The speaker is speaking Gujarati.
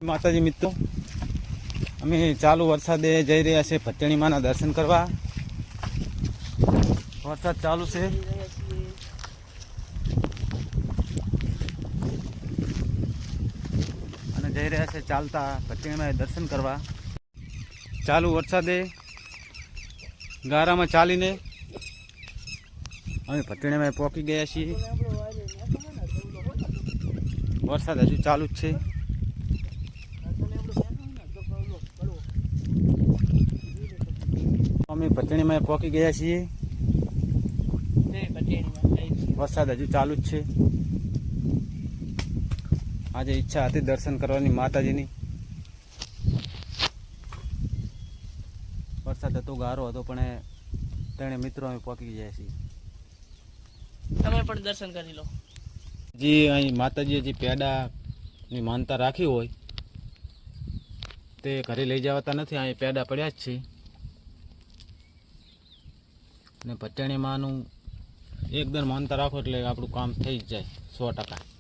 માતાજી મિત્રો, અમે ચાલુ વરસાદે જઈ રહ્યા છે ભટ્ટેણી માના દર્શન કરવા. વરસાદ ચાલુ છે. અને જઈ રહ્યા છે ચાલતા ભટ્ટેણી માના દર્શન કરવા. ચાલુ વરસાદે ગારામાં ચાલીને અમે ભટ્ટેણી માં પહોંચી ગયા છીએ. વરસાદ હજુ ચાલુ જ છે. અમે ભટ્ટેણીમાં પહોંચી ગયા છીએ. વરસાદ હજુ ચાલુ જ છે. આજે ઈચ્છા હતી દર્શન કરવાની માતાજીની. વરસાદ હતો, ગારો હતો, પણ ત્રણે મિત્રો અમે પહોંચી ગયા છીએ. તમે પણ દર્શન કરી લો. જે અહીં માતાજીએ જે પેડાની માનતા રાખી હોય તે ઘરે લઈ જવાતા નથી. અહીં પેડા પડ્યા જ છે. ને ભટ્ટેણી માનું એકદમ માનતા રાખો એટલે આપણું કામ થઈ જ જાય 100%.